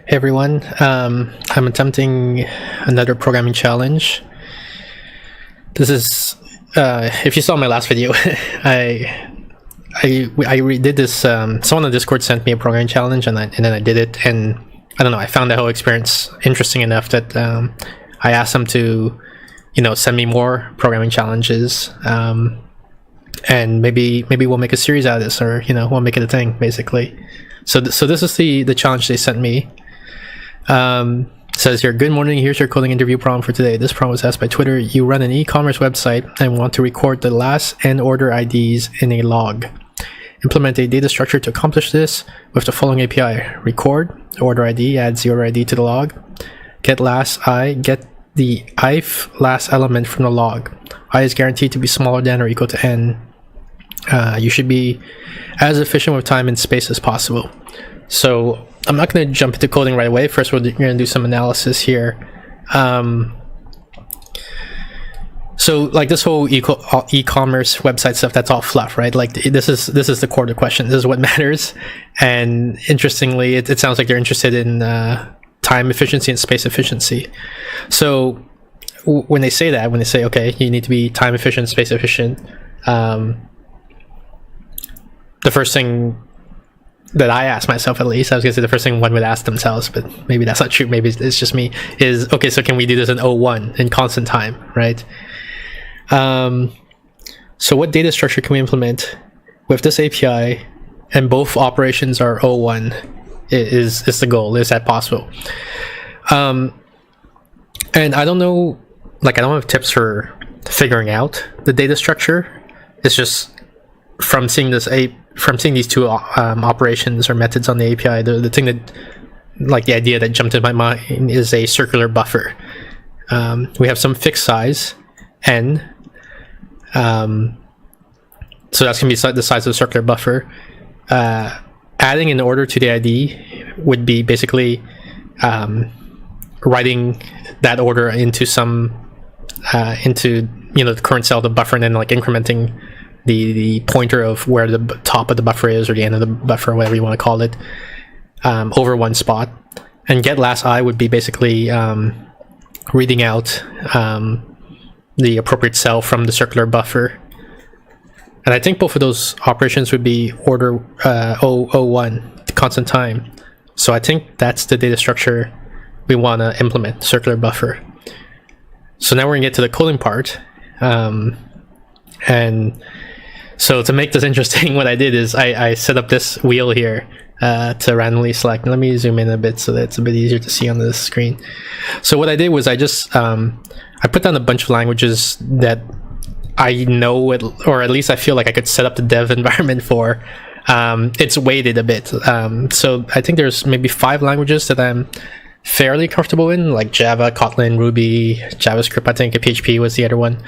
Hey everyone, I'm attempting another programming challenge. This is, if you saw my last video, I redid this. Someone on Discord sent me a programming challenge, and then I did it, and I don't know. I found the whole experience interesting enough that I asked them to, send me more programming challenges, and maybe we'll make a series out of this, or we'll make it a thing, basically. So this is the challenge they sent me. Says here, good morning, here's your coding interview problem for today. This problem was asked by Twitter. You run an e-commerce website and want to record the last and order IDs in a log. Implement a data structure to accomplish this with the following API. Record the order ID, add the order ID to the log. Get last I, get the ith last element from the log. I is guaranteed to be smaller than or equal to n. You should be as efficient with time and space as possible. So I'm not going to jump into coding right away. First, we're going to do some analysis here. So like this whole e-commerce website stuff, that's all fluff, right? Like this is the core of the question. This is what matters. And interestingly, it sounds like they're interested in time efficiency and space efficiency. So when they say that, when they say, okay, you need to be time efficient, space efficient, the first thing that I ask myself, at least, I was gonna say the first thing one would ask themselves, but maybe that's not true, maybe it's just me, is, okay, so can we do this in O1 in constant time, right? So what data structure can we implement with this API and both operations are O1 is the goal? Is that possible? And I don't know, like I don't have tips for figuring out the data structure. It's just from seeing these two operations or methods on the API, the thing that, like the idea that jumped in my mind is a circular buffer. We have some fixed size, n. So that's going to be the size of the circular buffer. Adding an order to the ID would be basically writing that order into the current cell of the buffer, and then like incrementing the pointer of where the top of the buffer is, or the end of the buffer, whatever you want to call it, over one spot. And get last I would be basically reading out the appropriate cell from the circular buffer. And I think both of those operations would be order O1, constant time. So I think that's the data structure we want to implement, circular buffer. So now we're going to get to the coding part. And so to make this interesting, what I did is I set up this wheel here to randomly select. Let me zoom in a bit so that it's a bit easier to see on the screen. So what I did was I just I put down a bunch of languages that I know, or at least I feel like I could set up the dev environment for. It's weighted a bit. So I think there's maybe 5 languages that I'm fairly comfortable in, like Java, Kotlin, Ruby, JavaScript. I think PHP was the other one.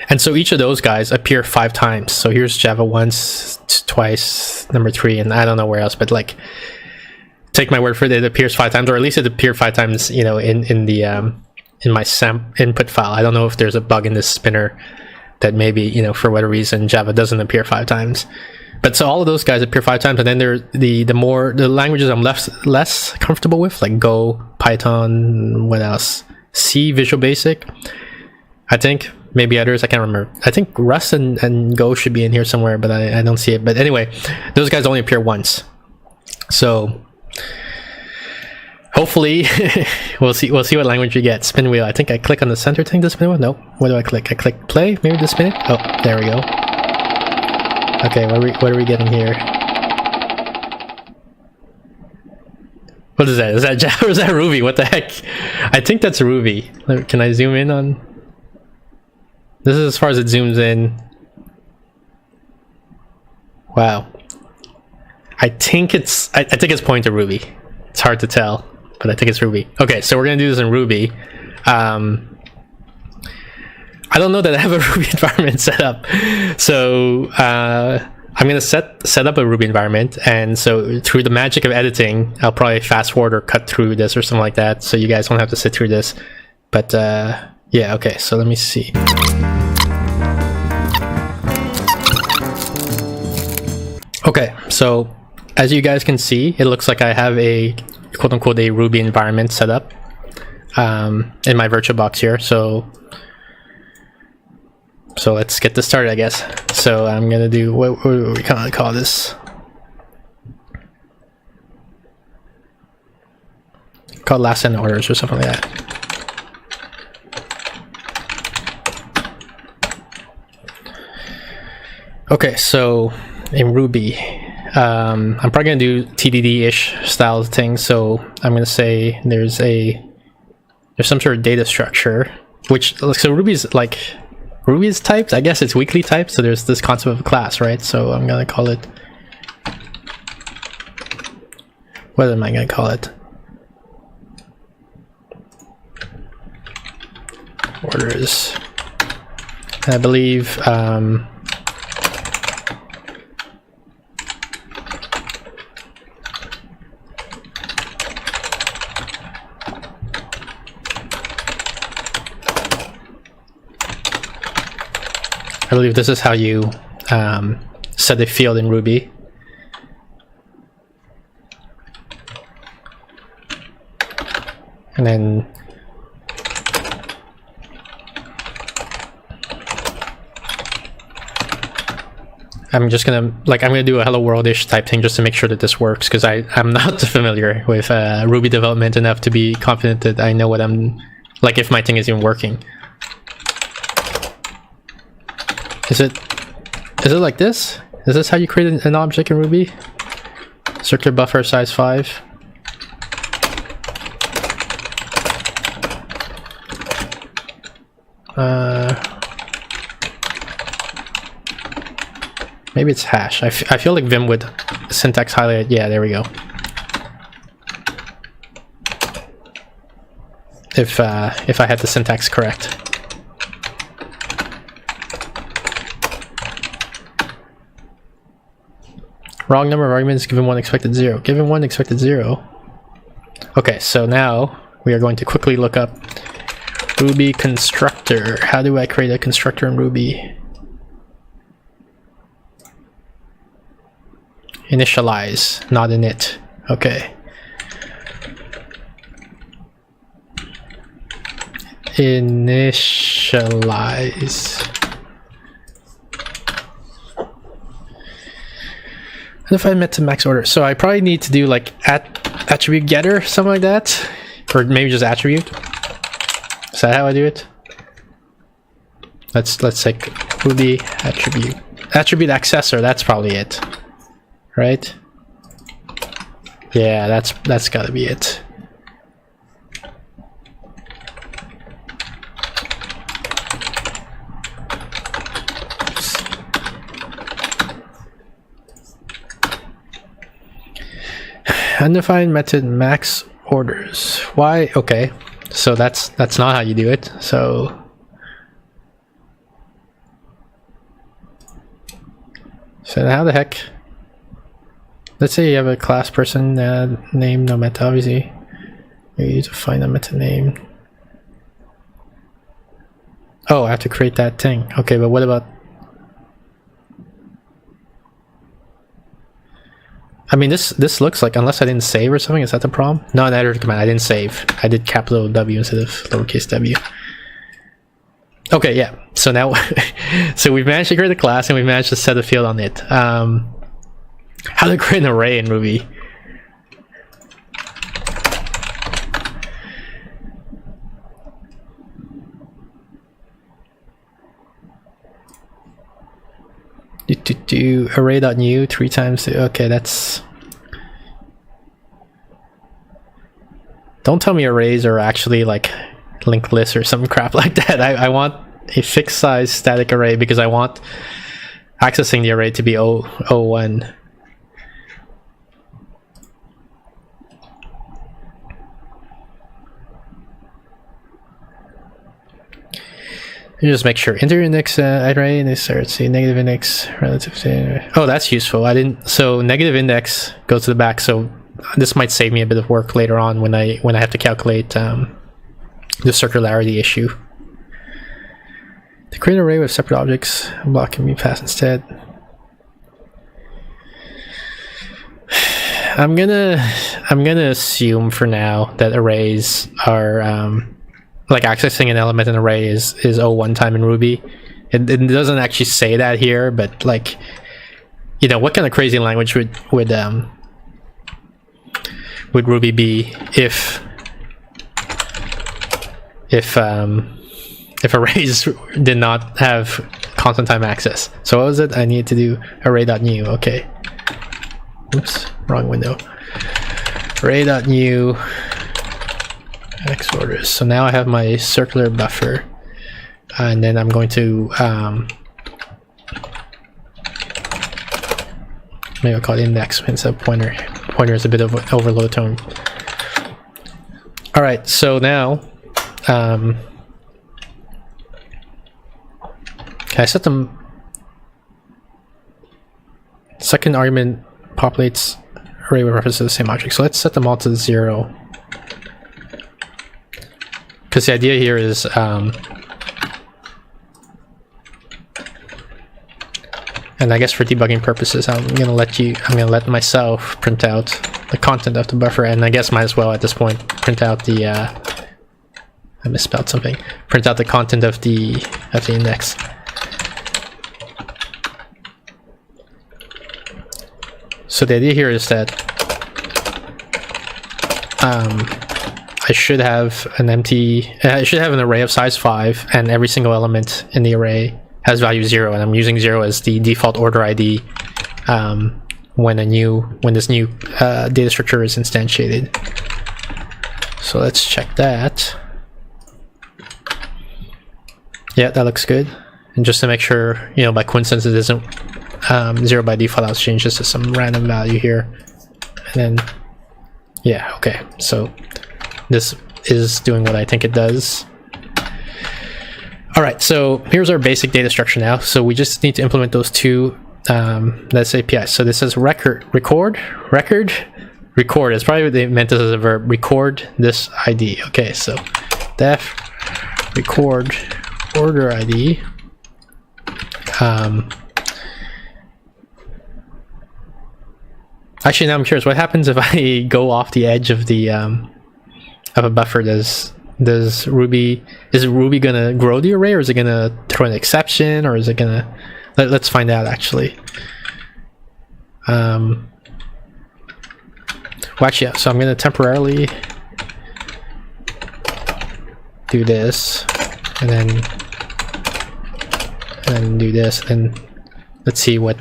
And so each of those guys appear 5 times. So here's Java once, twice, number 3, and I don't know where else, but like, take my word for it, it appears 5 times, or at least it appeared 5 times, in my SAMP input file. I don't know if there's a bug in this spinner that maybe, for whatever reason, Java doesn't appear 5 times. But so all of those guys appear 5 times, and then there the languages I'm less comfortable with, like Go, Python, what else? C, Visual Basic, I think. Maybe others, I can't remember. I think Rust and Go should be in here somewhere, but I don't see it. But anyway, those guys only appear once. So hopefully we'll see what language you get. Spin wheel. I think I click on the center thing to spin wheel. No. What do I click? I click play, maybe to spin it. Oh, there we go. Okay, what are we getting here? What is that? Is that Java or is that Ruby? What the heck? I think that's Ruby. Can I zoom in on? This is as far as it zooms in. Wow. I think it's pointing to Ruby. It's hard to tell, but I think it's Ruby. Okay, so we're gonna do this in Ruby. I don't know that I have a Ruby environment set up, so I'm gonna set up a Ruby environment, and so through the magic of editing, I'll probably fast forward or cut through this or something like that, so you guys don't have to sit through this. But yeah, okay, so let me see. Okay, so as you guys can see, it looks like I have a quote-unquote a Ruby environment set up in my VirtualBox here. So let's get this started, I guess. So I'm gonna do, what do we kind of call this? Called last in orders or something like that. Okay, so in Ruby, I'm probably gonna do TDD-ish style thing. So I'm gonna say there's some sort of data structure, which, so Ruby's typed. I guess it's weakly typed. So there's this concept of a class, right? So I'm gonna call it. What am I gonna call it? Orders. I believe. I believe this is how you set a field in Ruby. And then I'm gonna do a hello world-ish type thing just to make sure that this works, because I'm not familiar with Ruby development enough to be confident that I know what I'm, like, if my thing is even working. Is it like this? Is this how you create an object in Ruby? Circular buffer size 5. Maybe it's hash. I feel like Vim would syntax highlight. Yeah, there we go. If I had the syntax correct. Wrong number of arguments given 1 expected 0. Given 1 expected 0. Okay, so now we are going to quickly look up Ruby constructor. How do I create a constructor in Ruby? Initialize, not init. Okay. Initialize. And if I met to max order, so I probably need to do like attribute getter, something like that, or maybe just attribute. Is that how I do it? Let's take Ruby attribute accessor. That's probably it, right? Yeah, that's got to be it. Undefined method max orders. Why? Okay, so that's not how you do it. So how the heck? Let's say you have a class person name, no meta, obviously. You need to find a meta name. Oh, I have to create that thing. Okay, but what about? I mean, this looks like, unless I didn't save or something, is that the problem? No, in editor command, I didn't save. I did capital W instead of lowercase w. Okay, yeah. So now, so we've managed to create a class and we've managed to set a field on it. How to create an array in Ruby? Do array.new 3 times. Okay, that's. Don't tell me arrays are actually like linked lists or some crap like that. I want a fixed size static array because I want accessing the array to be O1. You just make sure enter index array and let's see negative index relative to. Oh, that's useful. I didn't. So negative index goes to the back. So this might save me a bit of work later on when I have to calculate the circularity issue. To create an array with separate objects, a block can be passed instead. I'm gonna assume for now that arrays are like accessing an element in an array is O1 time in Ruby. It doesn't actually say that here, but like, you know, what kind of crazy language would Ruby be if arrays did not have constant time access? So what was it? I need to do array.new. Okay. Oops, wrong window. Array.new x orders. So now I have my circular buffer, and then I'm going to maybe I'll call it index instead of pointer. Pointer is a bit of an overload tone. All right, so now can I set them? Second argument populates array with reference to the same object. So let's set them all to 0. Because the idea here is and I guess for debugging purposes, I'm gonna let myself print out the content of the buffer, and I guess might as well at this point print out the I misspelled something. Print out the content of the index. So the idea here is that I should have an array of size 5, and every single element in the array has value 0, and I'm using 0 as the default order ID when this new data structure is instantiated. So let's check that. Yeah, that looks good. And just to make sure, you know, by coincidence it isn't 0 by default, I'll change this to some random value here. And then, yeah, okay. So this is doing what I think it does. All right, so here's our basic data structure now. So we just need to implement those two that's APIs. So this is record. It's probably what they meant as a verb. Record this ID. Okay, so def record order ID. Actually, now I'm curious. What happens if I go off the edge of the of a buffer? Is Ruby gonna grow the array, or is it gonna throw an exception, or is it gonna? Let's find out actually. Well, actually, yeah. So I'm gonna temporarily do this, and then do this, and let's see what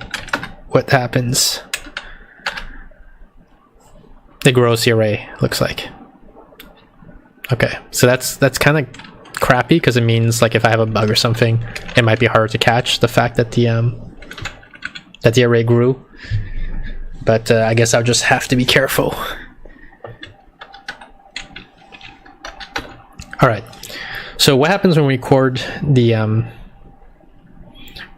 happens. It grows the array, looks like. Okay, so that's kind of crappy, because it means like if I have a bug or something, it might be harder to catch the fact that the array grew. But I guess I'll just have to be careful. All right. So what happens when we record the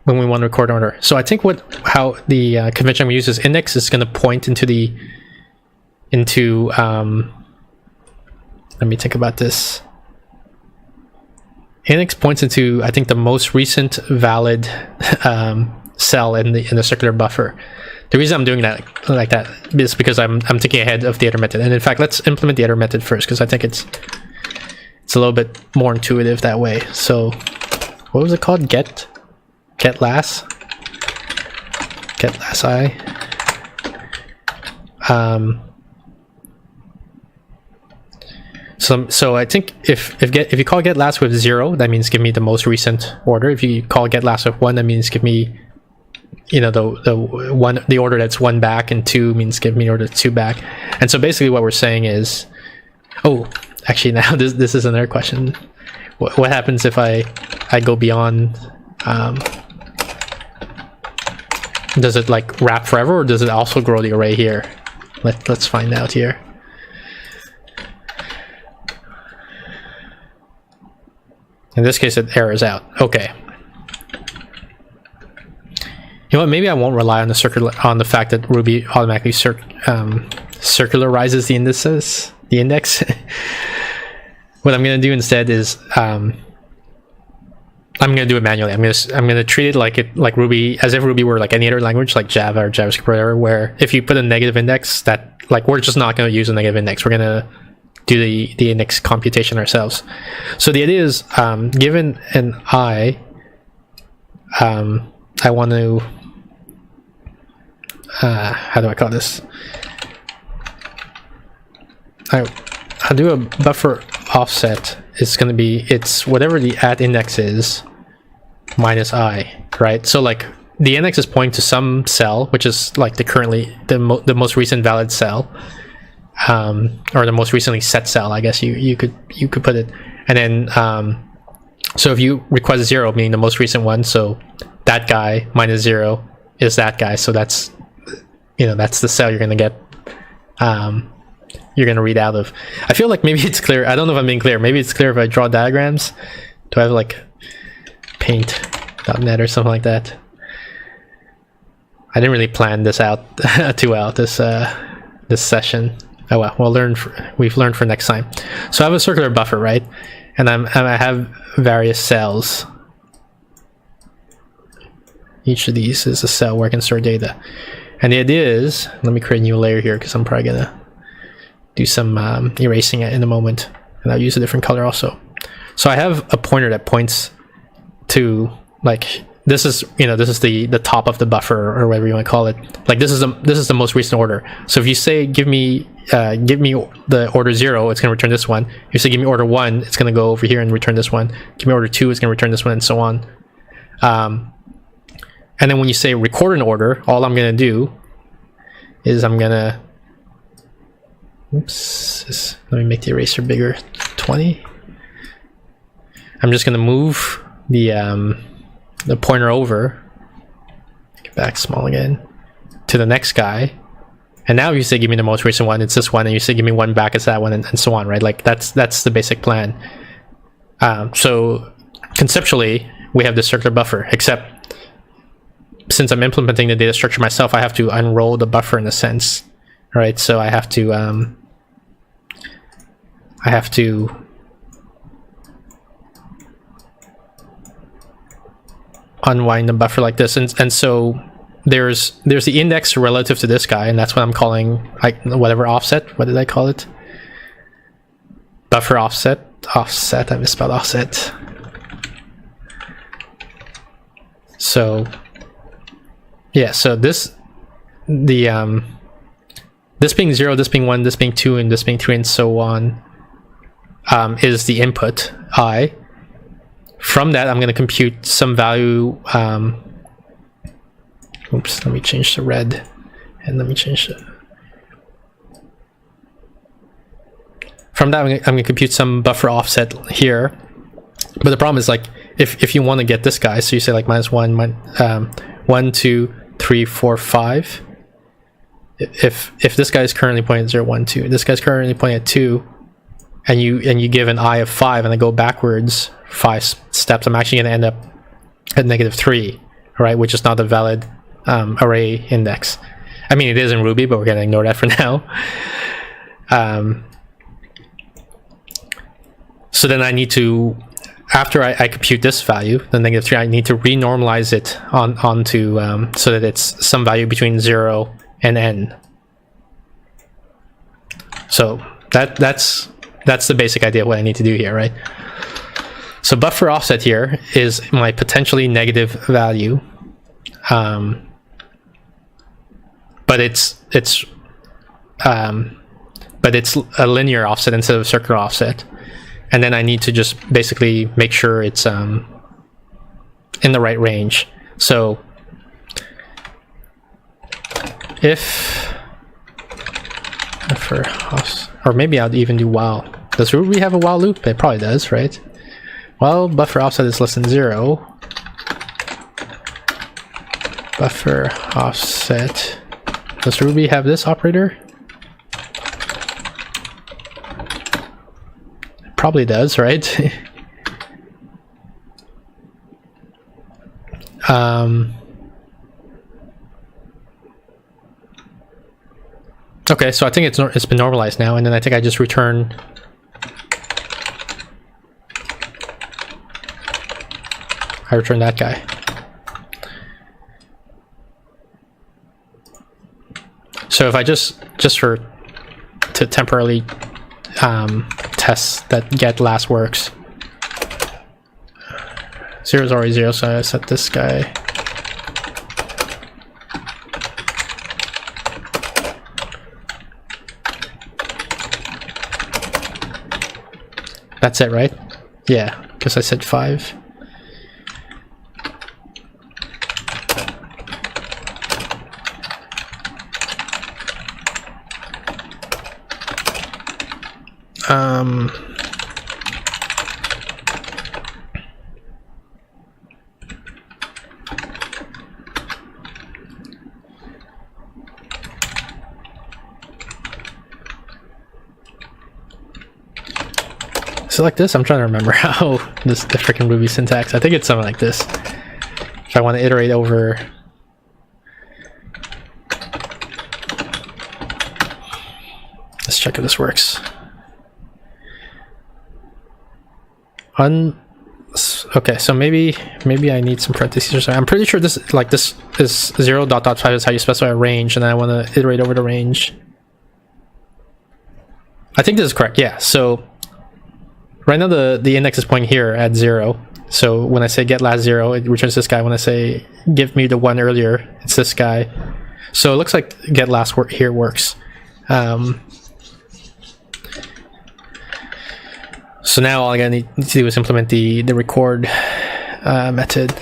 when we want to record an order? So I think how the convention we use is index is going to point into let me think about this. Index points into, I think, the most recent valid cell in the circular buffer. The reason I'm doing that like that is because I'm thinking ahead of the iter method. And in fact, let's implement the iter method first, because I think it's a little bit more intuitive that way. So what was it called? Get last I. So I think if you call get last with 0, that means give me the most recent order. If you call get last with 1, that means give me, you know, the order that's 1 back, and 2 means give me order 2 back. And so basically what we're saying is, oh, actually now this is another question. What happens if I go beyond? Does it like wrap forever, or does it also grow the array here? Let's find out here. In this case, it errors out. Okay. You know what? Maybe I won't rely on the fact that Ruby automatically circularizes the index. What I'm going to do instead is I'm going to do it manually. I'm going to treat it like Ruby, as if Ruby were like any other language, like Java or JavaScript or whatever, where if you put a negative index, that like we're just not going to use a negative index. We're going to do the index computation ourselves. So the idea is, given an I want to, how do I call this? I'll do a buffer offset. It's going to be, it's whatever the at index is minus I, right? So like the index is pointing to some cell, which is like the most recent valid cell, or the most recently set cell, I guess you could put it. And then so if you request 0, meaning the most recent one, so that guy minus 0 is that guy, so that's, you know, that's the cell you're going to get, you're going to read out of. I feel like maybe it's clear. I don't know if I'm being clear. Maybe it's clear if I draw diagrams. Do I have like paint.net or something like that? I didn't really plan this out too well, this session. Oh well, we've learned for next time. So I have a circular buffer, right? And I have various cells. Each of these is a cell where I can store data. And the idea is, let me create a new layer here because I'm probably gonna do some erasing it in a moment, and I'll use a different color also. So I have a pointer that points to, like, this is, you know, this is the top of the buffer or whatever you want to call it. Like this is the most recent order. So if you say give me the order 0, it's going to return this one. If you say give me order 1, it's going to go over here and return this one. Give me order 2, it's going to return this one, and so on. And then when you say record an order, all I'm going to do is I'm going to, oops, let me make the eraser bigger, 20. I'm just going to move the pointer over, get back small again, to the next guy. And now if you say give me the most recent one, it's this one, and you say give me one back, it's that one, and so on, right? Like that's the basic plan. So conceptually, we have this circular buffer, except since I'm implementing the data structure myself, I have to unroll the buffer in a sense, right? So I have to unwind the buffer like this, and so there's the index relative to this guy, and that's what I'm calling, like, whatever offset. What did I call it? Buffer offset. I misspelled offset. So yeah, so this being 0, this being 1, this being 2, and this being 3, and so on, is the input I. From that, I'm going to compute some value. Oops, let me change the red, and let me change it. From that, I'm going to compute some buffer offset here. But the problem is, like, if you want to get this guy, so you say like minus 1, 1, 2, 3, 4, 5. If this guy is currently pointing at 0, 1, 2, this guy's currently pointing at 2, and you give an I of 5, and I go backwards 5 steps, I'm actually going to end up at -3, right? Which is not a valid array index. I mean, it is in Ruby, but we're going to ignore that for now. So then I need to, after I compute this value, the -3, I need to renormalize it onto so that it's some value between 0 and n. So that's the basic idea of what I need to do here, right? So buffer offset here is my potentially negative value, but it's a linear offset instead of a circular offset, and then I need to just basically make sure it's in the right range. So if buffer offset, or maybe I'll even do while. Does Ruby have a while loop? It probably does, right? Well, buffer offset is less than 0. Buffer offset. Does Ruby have this operator? It probably does, right? Okay, so I think it's been normalized now, and then I think I just return. I return that guy. So if I just for to temporarily test that get last works. 0 is already 0, so I set this guy. That's it, right? Yeah, because I said 5. Is it like this? I'm trying to remember how the freaking Ruby syntax. I think it's something like this. If I want to iterate over. Let's check if this works. Okay, so maybe I need some parentheses or something. I'm pretty sure this is 0 dot dot 5 is how you specify a range, and then I want to iterate over the range. I think this is correct. Yeah. So right now the index is pointing here at 0. So when I say get last 0, it returns this guy. When I say give me the one earlier, it's this guy. So it looks like get last here works. So now all I need to do is implement the record method.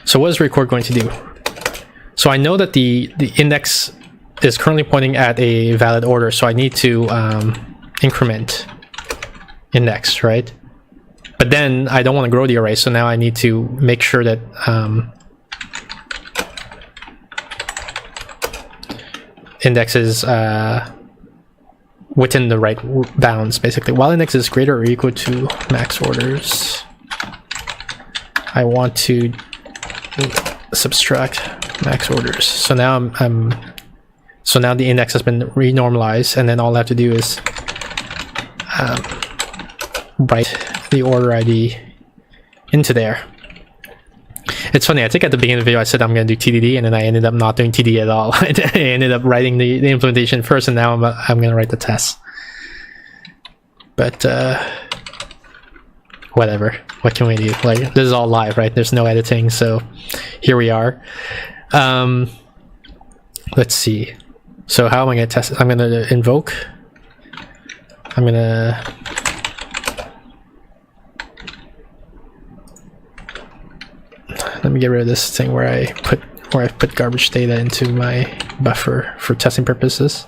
So what is record going to do? So I know that the index is currently pointing at a valid order, so I need to increment index, right? But then I don't want to grow the array, so now I need to make sure that index is within the right bounds, basically. While index is greater or equal to max orders, I want to subtract max orders. So now so now the index has been renormalized, and then all I have to do is write the order ID into there. It's funny, I think at the beginning of the video I said I'm going to do TDD, and then I ended up not doing TDD at all. I ended up writing the implementation first, and now I'm going to write the test. But whatever, what can we do? Like, this is all live, right? There's no editing, so here we are. Let's see. So how am I going to test it? I'm going to invoke. I'm going to let me get rid of this thing where I put garbage data into my buffer for testing purposes.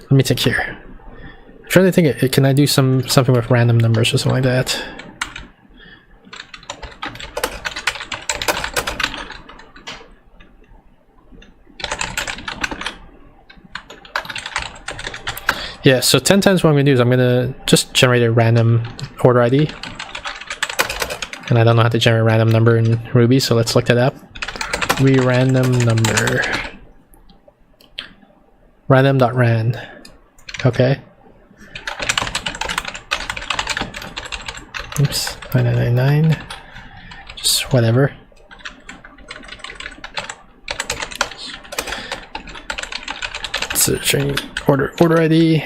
Let me take here. I'm trying to think, can I do something with random numbers or something like that? Yeah, so 10 times what I'm going to do is I'm going to just generate a random order ID. And I don't know how to generate a random number in Ruby, so let's look that up. Random number. Random.ran. Okay. Oops, 9999. Just whatever. Searching order ID.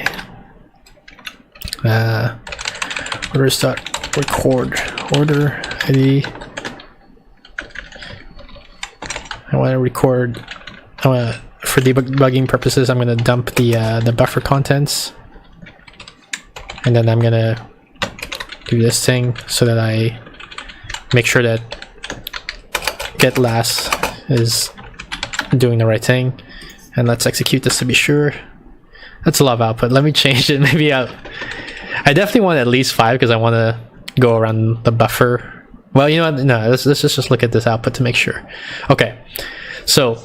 Orders.record order ID. I want to record. For debugging purposes, I'm going to dump the buffer contents, and then I'm going to do this thing so that I make sure that get last is doing the right thing. And let's execute this to be sure. That's a lot of output. Let me change it. Maybe I definitely want at least 5 because I want to go around the buffer. Well, you know what? No, let's just look at this output to make sure. Okay, so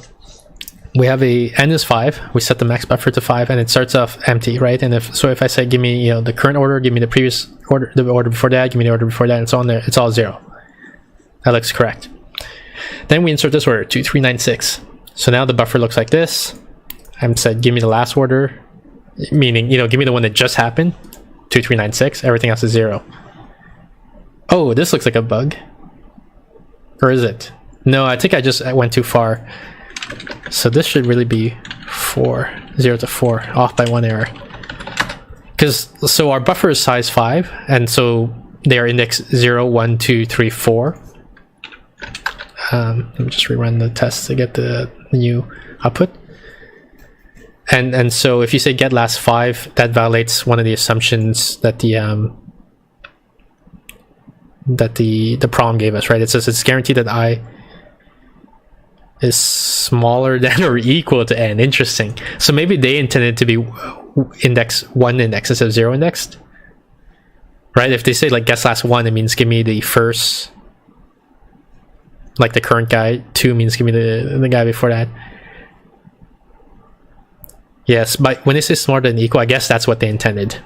we have a n is 5. We set the max buffer to 5, and it starts off empty, right? And if I say give me the current order, give me the previous order, the order before that, give me the order before that, and so on there. It's all 0. That looks correct. Then we insert this order 2396. So now the buffer looks like this. I said give me the last order, meaning give me the one that just happened, 2396. Everything else is 0. Oh, this looks like a bug. Or is it? No, I think I went too far. So this should really be 4, 0 to 4, off by 1 error. So our buffer is size 5, and so they are index 0, 1, 2, 3, 4. Let me just rerun the test to get the new output. And so if you say get last 5, that violates one of the assumptions that the problem gave us, right? It says it's guaranteed that I is smaller than or equal to n. Interesting. So maybe they intended to be index 1 index instead of 0 indexed, right? If they say like guess last 1, it means give me the first, like the current guy. 2 means give me the guy before that. Yes, but when they say smaller than equal, I guess that's what they intended.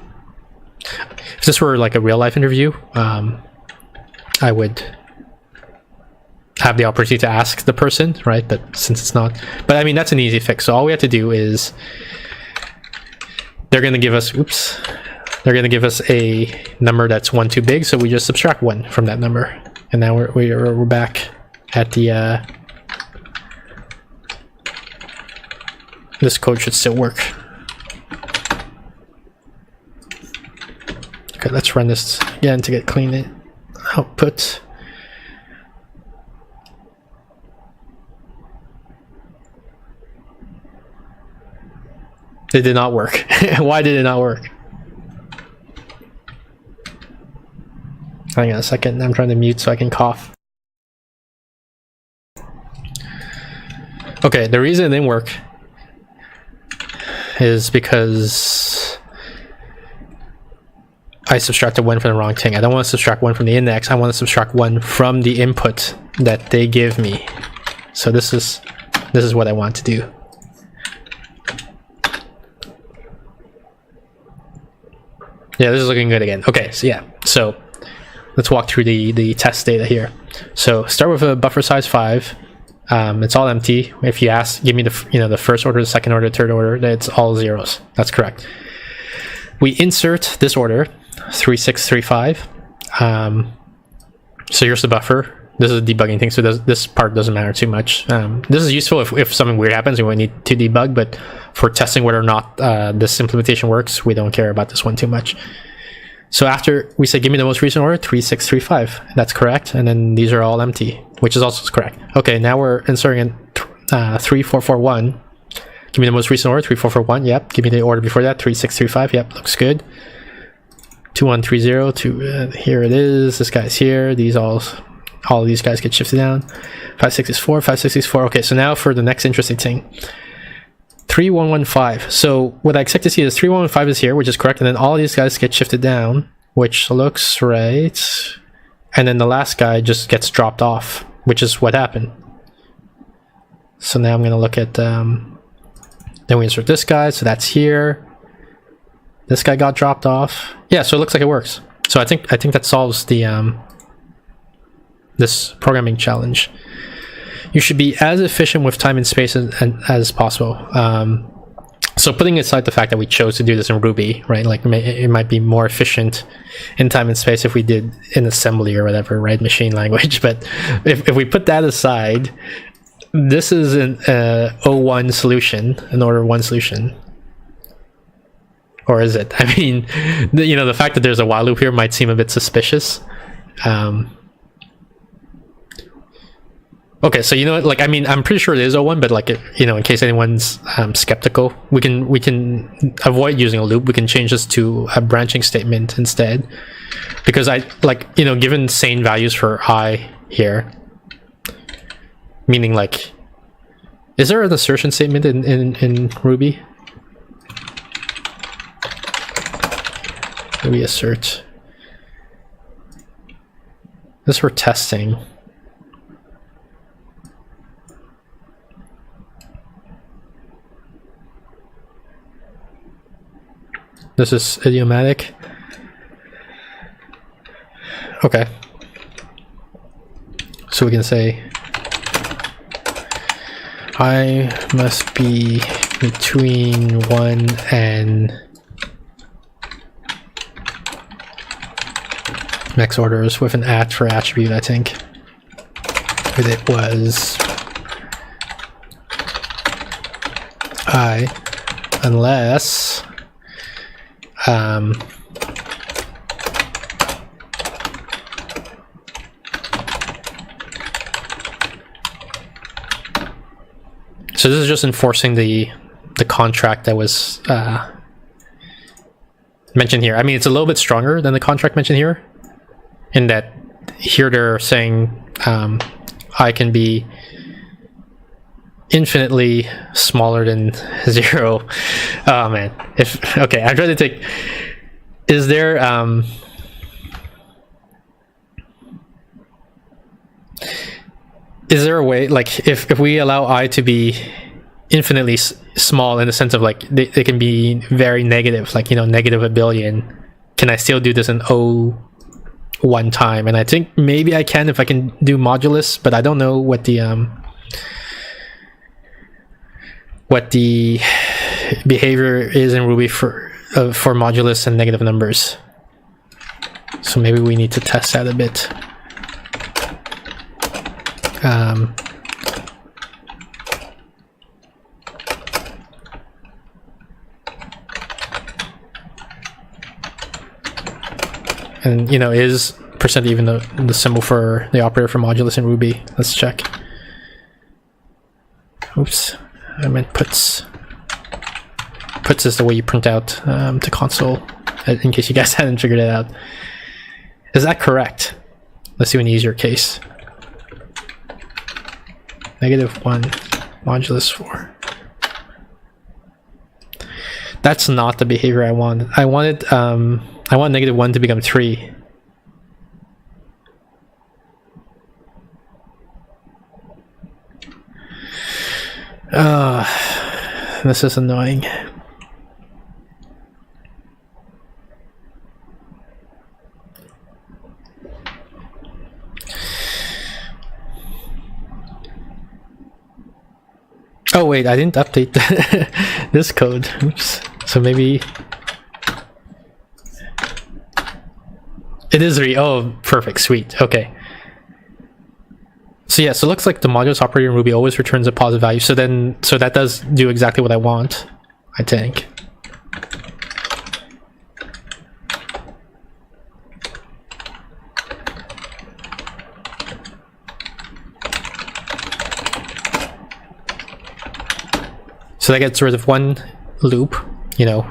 If this were like a real life interview, I would have the opportunity to ask the person, right? But since it's not, but I mean, that's an easy fix. So all we have to do is they're going to give us, they're going to give us a number that's 1 too big. So we just subtract 1 from that number. And now we're back at the, this code should still work. Okay, let's run this again to get clean output. It did not work. Why did it not work? Hang on a second, I'm trying to mute so I can cough. Okay, the reason it didn't work is because I subtracted 1 from the wrong thing. I don't want to subtract 1 from the index. I want to subtract 1 from the input that they give me. So this is what I want to do. Yeah, this is looking good again. Okay, so yeah, so let's walk through the test data here. So start with a buffer size 5. It's all empty. If you ask, give me the first order, the second order, third order, it's all zeros. That's correct. We insert this order 3, 6, 3, 5. So here's the buffer. This is a debugging thing, so this part doesn't matter too much. This is useful if something weird happens and we need to debug, but for testing whether or not this implementation works, we don't care about this one too much. So after we say give me the most recent order, 3, 6, 3, 5. That's correct, and then these are all empty, which is also correct. Okay, now we're inserting in 3, 4, 4, 1. Give me the most recent order, 3, 4, 4, 1. Yep. Give me the order before that, 3, 6, 3, 5. Yep, looks good. 2, 1, 3, 0. Here it is. This guy's here. All of these guys get shifted down. 5, 6 is 4. 5, 6 is 4. Okay, so now for the next interesting thing. 3, 1, 1, 5. So what I expect to see is 3, 1, 1, 5 is here, which is correct, and then all these guys get shifted down, which looks right. And then the last guy just gets dropped off, which is what happened. So now I'm going to look at, then we insert this guy, so that's here. This guy got dropped off. Yeah, so it looks like it works. So I think that solves the this programming challenge. You should be as efficient with time and space as possible. So putting aside the fact that we chose to do this in Ruby, right? Like it might be more efficient in time and space if we did in assembly or whatever, right? Machine language. But if we put that aside, this is an O1 solution, an order 1 solution. Or is it? I mean, the fact that there's a while loop here might seem a bit suspicious. Okay, so like, I mean, I'm pretty sure it is O1, but like, in case anyone's skeptical, we can avoid using a loop. We can change this to a branching statement instead, because given sane values for I here, meaning like, is there an assertion statement in Ruby? We assert. This for testing. This is idiomatic. Okay. So we can say I must be between 1 and max orders with an at for attribute, I think. with it was I, unless so this is just enforcing the contract that was mentioned here. I mean, it's a little bit stronger than the contract mentioned here, in that here they're saying I can be infinitely smaller than 0. Oh man, okay, I'm trying to take. Is there a way, like, if we allow I to be infinitely small, in the sense of like they can be very negative, like, you know, negative a billion, can I still do this in O one time? And I think maybe I can if I can do modulus, but I don't know what the behavior is in Ruby for modulus and negative numbers. So maybe we need to test that a bit. And, you know, is percent even the symbol for the operator for modulus in Ruby? Let's check. Oops, I meant puts. Puts is the way you print out to console, in case you guys hadn't figured it out. Is that correct? Let's do an easier case. -1 modulus 4. That's not the behavior I wanted. I want -1 to become 3. This is annoying. Oh wait, I didn't update this code. Oops. So maybe it is 3. Oh, perfect, sweet. Okay. So yeah, so it looks like the modulus operator in Ruby always returns a positive value. So that does do exactly what I want, I think. So that gets rid of one loop, you know,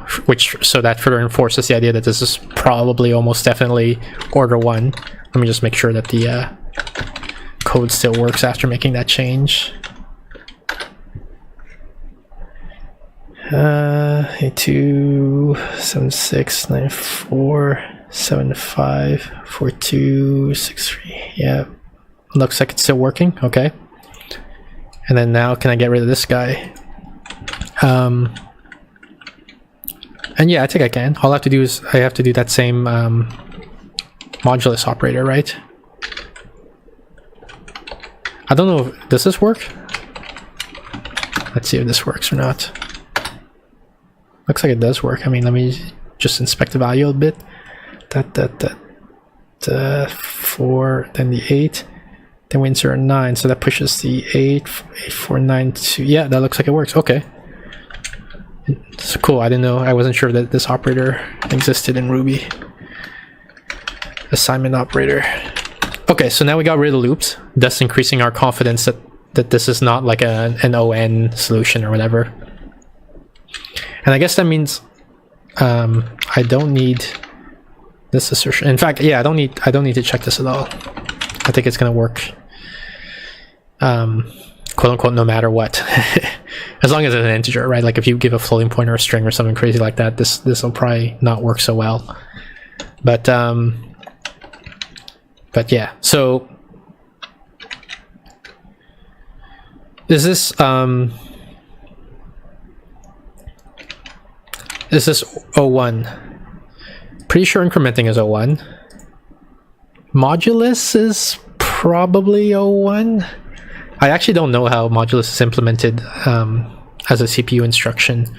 so that further enforces the idea that this is probably almost definitely order 1. Let me just make sure that the code still works after making that change. 82 76 94 75 42 63. Yeah, looks like it's still working. Okay, and then now can I get rid of this guy? And yeah, I think I can. All I have to do is I have to do that same modulus operator, right? I don't know, does this work? Let's see if this works or not. Looks like it does work. I mean, let me just inspect the value a bit. 4, then the 8, then we insert a 9, so that pushes the 8, 4, 9 to, yeah, that looks like it works. Okay. It's cool. I didn't know. I wasn't sure that this operator existed in Ruby. Assignment operator. Okay, so now we got rid of the loops, thus increasing our confidence that this is not like an ON solution or whatever. And I guess that means I don't need this assertion. In fact, yeah, I don't need to check this at all. I think it's gonna work, quote unquote, no matter what. As long as it's an integer, right? Like if you give a floating point or a string or something crazy like that, this will probably not work so well. But yeah, so is this O1? Pretty sure incrementing is O1. Modulus is probably O1. I actually don't know how modulus is implemented as a CPU instruction.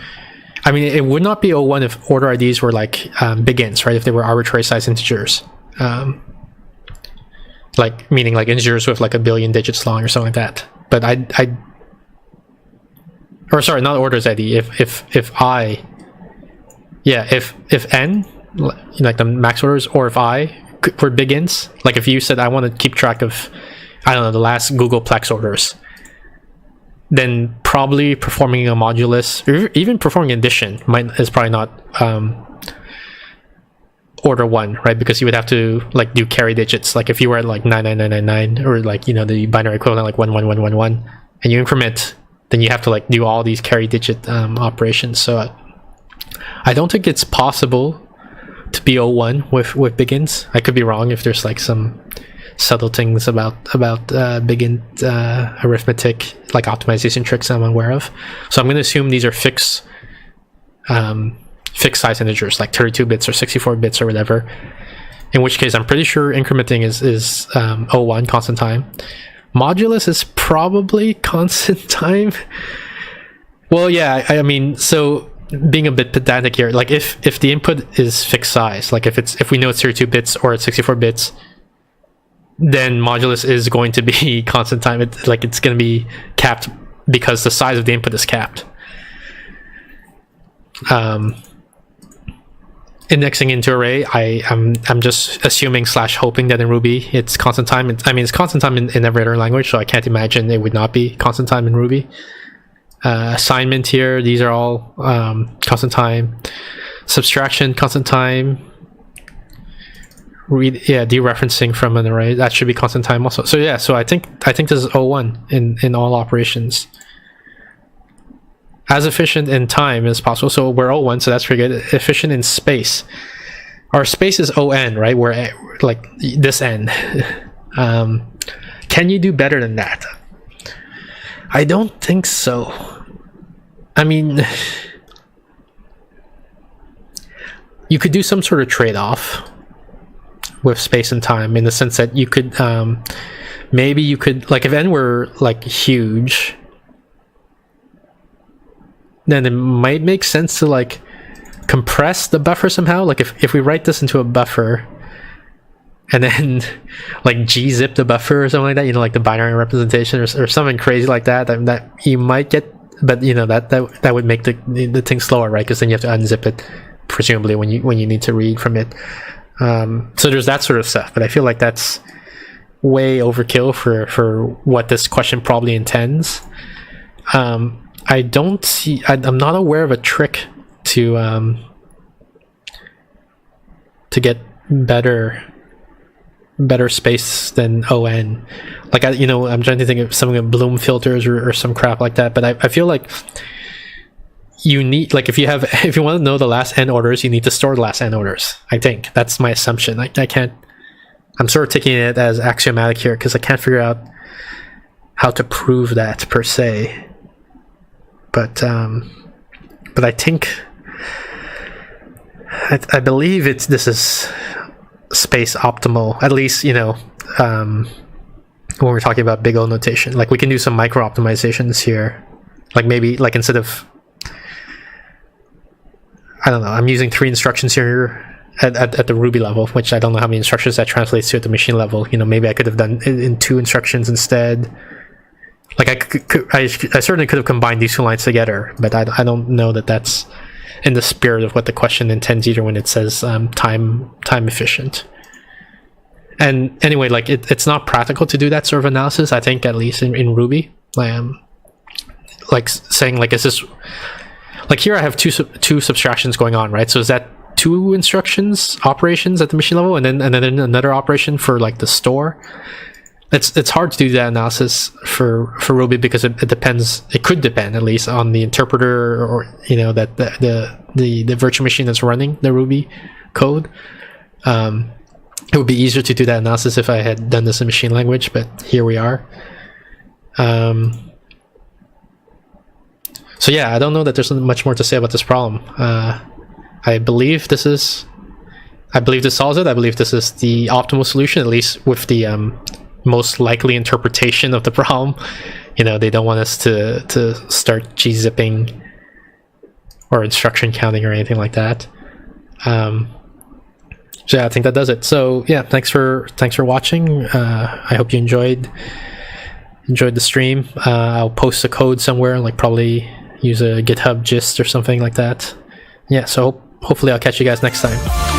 I mean, it would not be O1 if order IDs were like big ints, right? If they were arbitrary size integers. like meaning like integers with like a billion digits long or something like that. But or sorry, not orders ID. If n, like the max orders, or if I were big ints, like if you said I want to keep track of, I don't know, the last Googleplex orders, then probably performing a modulus or even performing addition is probably not order 1, right? Because you would have to like do carry digits. Like if you were at like 99999 or like, you know, the binary equivalent like 11111, and you increment, then you have to like do all these carry digit operations. So I don't think it's possible to be O1 with big ints. I could be wrong if there's like some subtle things about big int arithmetic, like optimization tricks I'm aware of. So I'm going to assume these are fixed size integers, like 32 bits or 64 bits or whatever. In which case, I'm pretty sure incrementing is O1, constant time. Modulus is probably constant time. Well, yeah, I mean, so being a bit pedantic here, like if the input is fixed size, like if we know it's 32 bits or it's 64 bits, then modulus is going to be constant time. It's going to be capped because the size of the input is capped. Indexing into array, I'm just assuming / hoping that in Ruby it's constant time. It's constant time in every other language, so I can't imagine it would not be constant time in Ruby. Assignment here, these are all constant time. Subtraction, constant time. Dereferencing from an array, that should be constant time also. So yeah, so I think this is O1 in all operations. As efficient in time as possible. So we're O1, so that's pretty good. Efficient in space. Our space is ON, right? We're like this n. Can you do better than that? I don't think so. I mean, you could do some sort of trade-off with space and time, in the sense that you could maybe you could, like, if n were like huge, then it might make sense to like compress the buffer somehow. Like if we write this into a buffer and then like gzip the buffer or something like that, you know, like the binary representation or something crazy like that, that you might get, but you know, that would make the thing slower, right? Because then you have to unzip it presumably when you need to read from it. So there's that sort of stuff, but I feel like that's way overkill for what this question probably intends. I don't see. I'm not aware of a trick to get better space than ON. Like I'm trying to think of something like Bloom filters or some crap like that. But I feel like you need, like, if you want to know the last n orders, you need to store the last n orders. I think that's my assumption. I can't. I'm sort of taking it as axiomatic here because I can't figure out how to prove that per se. But I think I believe this is space optimal, at least, when we're talking about big O notation. Like, we can do some micro optimizations here, like maybe like instead of, I don't know, I'm using 3 instructions here at the Ruby level, which I don't know how many instructions that translates to at the machine level. Maybe I could have done it in 2 instructions instead. Like I certainly could have combined these 2 lines together, but I don't know that that's in the spirit of what the question intends either when it says time efficient. And anyway, like it's not practical to do that sort of analysis, I think, at least in Ruby. Like saying, like, is this, like, here I have two subtractions going on, right? So is that 2 instructions operations at the machine level, and then another operation for like the store? It's hard to do that analysis for Ruby because it depends. It could depend, at least, on the interpreter, or that the virtual machine that's running the Ruby code. It would be easier to do that analysis if I had done this in machine language, but here we are. So yeah, I don't know that there's much more to say about this problem. I believe this solves it. I believe this is the optimal solution, at least with the most likely interpretation of the problem. They don't want us to start gzipping or instruction counting or anything like that. So yeah, I think that does it. So yeah, thanks for watching. I hope you enjoyed the stream. I'll post a code somewhere, like probably use a GitHub gist or something like that. Yeah, so hopefully I'll catch you guys next time.